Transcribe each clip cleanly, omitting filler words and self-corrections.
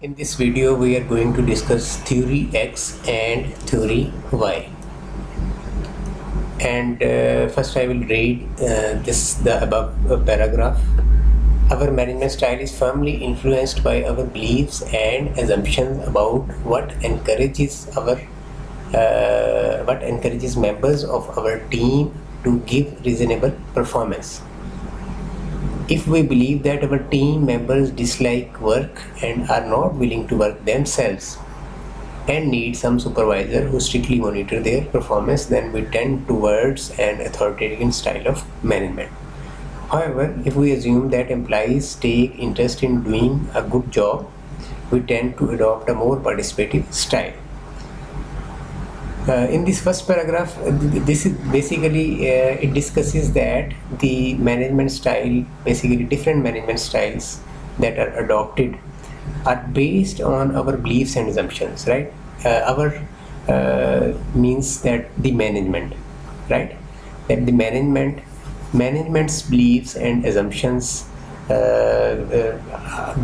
In this video, we are going to discuss theory X and theory Y. And first, I will read the above paragraph. Our management style is firmly influenced by our beliefs and assumptions about what encourages members of our team to give reasonable performance. If we believe that our team members dislike work and are not willing to work themselves and need some supervisor who strictly monitor their performance, then we tend towards an authoritarian style of management. However, if we assume that employees take interest in doing a good job, we tend to adopt a more participative style. In this first paragraph, this is basically it discusses that the management style, basically different management styles that are adopted are based on our beliefs and assumptions, right? Our means that the management, right? That the management's beliefs and assumptions,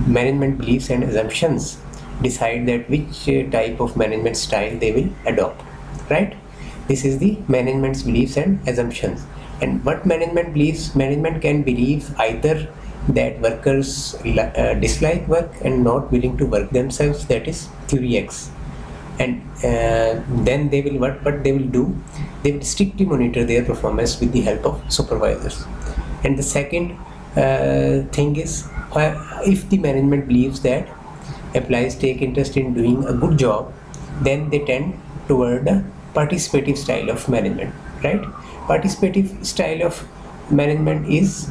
management beliefs and assumptions decide that which type of management style they will adopt. Right? This is the management's beliefs and assumptions. And what management believes? Management can believe either that workers dislike work and not willing to work themselves, that is theory X. And then they will what they will do? They will strictly monitor their performance with the help of supervisors. And the second thing is, if the management believes that employees take interest in doing a good job, then they tend toward a participative style of management, right? Participative style of management is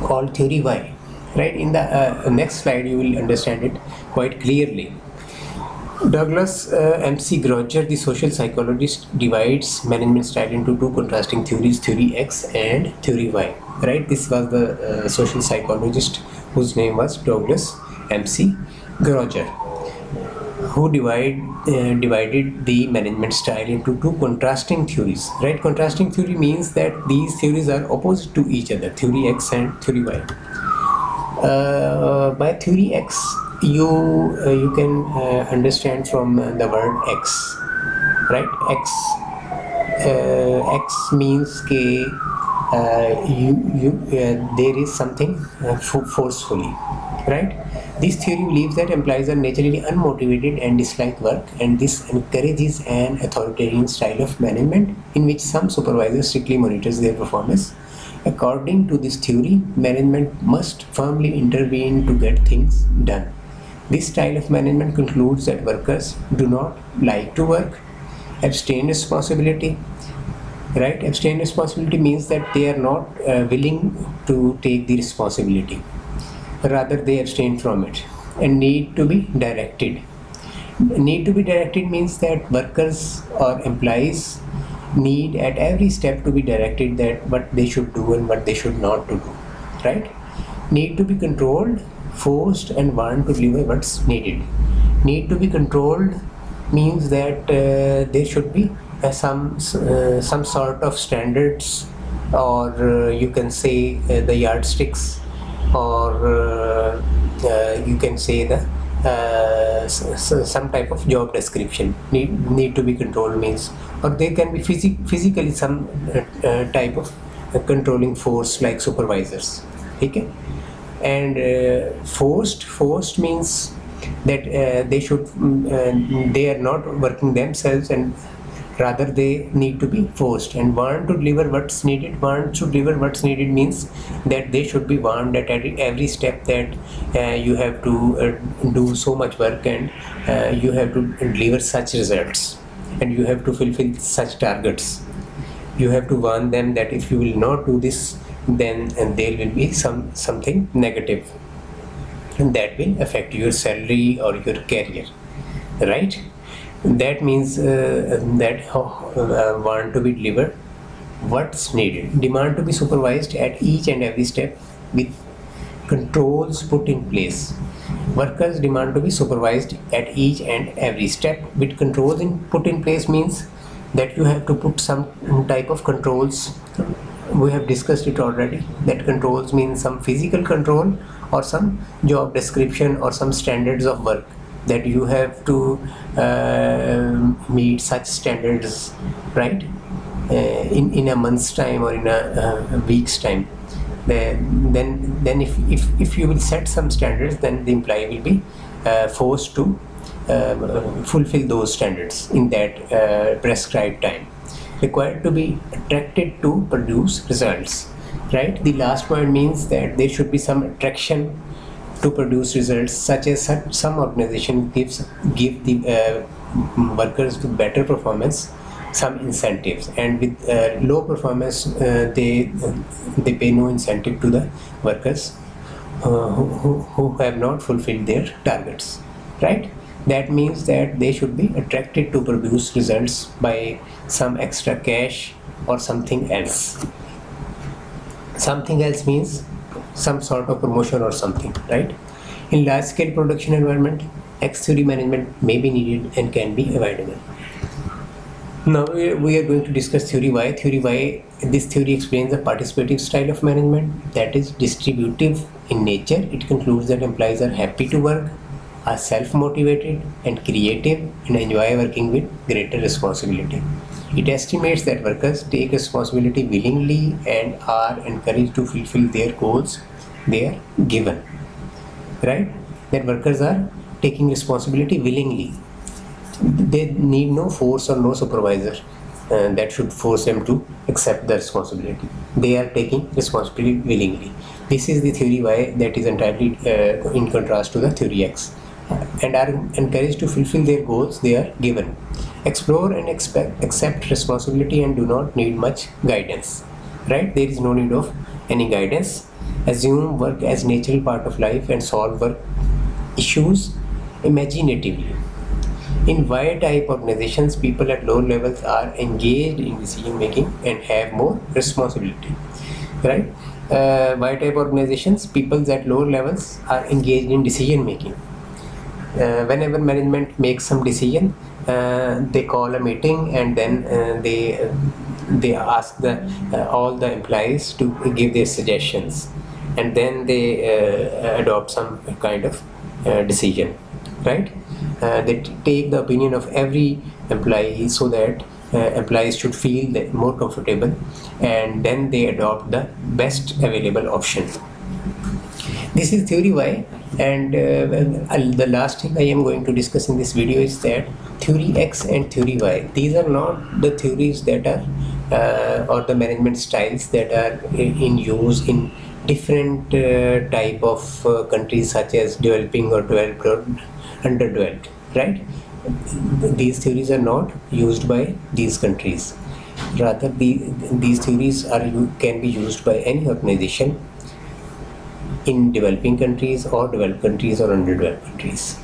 called theory Y, right? In the next slide, you will understand it quite clearly. Douglas M.C. Groger, the social psychologist, divides management style into two contrasting theories, theory X and theory Y, right? This was the social psychologist whose name was Douglas M.C. Groger, who divided the management style into two contrasting theories, right? Contrasting theory means that these theories are opposite to each other, theory X and theory Y. By theory X, you can understand from the word X, right? X means there is something forcefully, right? This theory believes that employees are naturally unmotivated and dislike work, and this encourages an authoritarian style of management in which some supervisor strictly monitors their performance. According to this theory, management must firmly intervene to get things done. This style of management concludes that workers do not like to work, abstain responsibility. Right? Abstain responsibility means that they are not willing to take the responsibility. Rather, they abstain from it and need to be directed. Need to be directed means that workers or employees need at every step to be directed that what they should do and what they should not to do. Right? Need to be controlled, forced, and want to deliver what's needed. Need to be controlled means that there should be some sort of standards, or you can say the yardsticks, or you can say the some type of job description need to be controlled means, or there can be physically some type of controlling force like supervisors. Okay? And forced means that they are not working themselves, and rather they need to be forced. And want to deliver what's needed. Want to deliver what's needed means that they should be warned at every step that you have to do so much work, and you have to deliver such results, and you have to fulfill such targets. You have to warn them that if you will not do this, then there will be something negative, and that will affect your salary or your career, right? That means that want to be delivered what's needed. Demand to be supervised at each and every step with controls put in place. Workers demand to be supervised at each and every step with controls put in place means that you have to put some type of controls. We have discussed it already, that controls means some physical control or some job description or some standards of work that you have to meet such standards, right, in a month's time or in a week's time. Then if you will set some standards, then the employee will be forced to fulfill those standards in that prescribed time. Required to be attracted to produce results, right? The last point means that there should be some attraction to produce results, such as some organization give the workers with better performance some incentives, and with low performance they pay no incentive to the workers who have not fulfilled their targets, right? That means that they should be attracted to produce results by some extra cash or something else. Something else means some sort of promotion or something, right? In large scale production environment, X theory management may be needed and can be avoidable. Now we are going to discuss theory Y. Theory Y, this theory explains the participative style of management that is distributive in nature. It concludes that employees are happy to work, are self-motivated and creative, and enjoy working with greater responsibility. It estimates that workers take responsibility willingly and are encouraged to fulfill their goals they are given, right? That workers are taking responsibility willingly. They need no force or no supervisor that should force them to accept the responsibility. They are taking responsibility willingly. This is the theory Y, that is entirely in contrast to the theory X, and are encouraged to fulfill their goals they are given. Explore and accept responsibility and do not need much guidance, right? There is no need of any guidance. Assume work as natural part of life and solve work issues imaginatively. In Y-type organizations, people at lower levels are engaged in decision making and have more responsibility, right? Y-type organizations, people at lower levels are engaged in decision making. Whenever management makes some decision, they call a meeting, and then they ask all the employees to give their suggestions, and then they adopt some kind of decision, right? They take the opinion of every employee so that employees should feel more comfortable, and then they adopt the best available option. This is theory Y, and the last thing I am going to discuss in this video is that theory X and theory Y. These are not the theories that are or the management styles that are in use in different type of countries, such as developing or developed or underdeveloped, right? These theories are not used by these countries. Rather, these theories can be used by any organization in developing countries or developed countries or underdeveloped countries.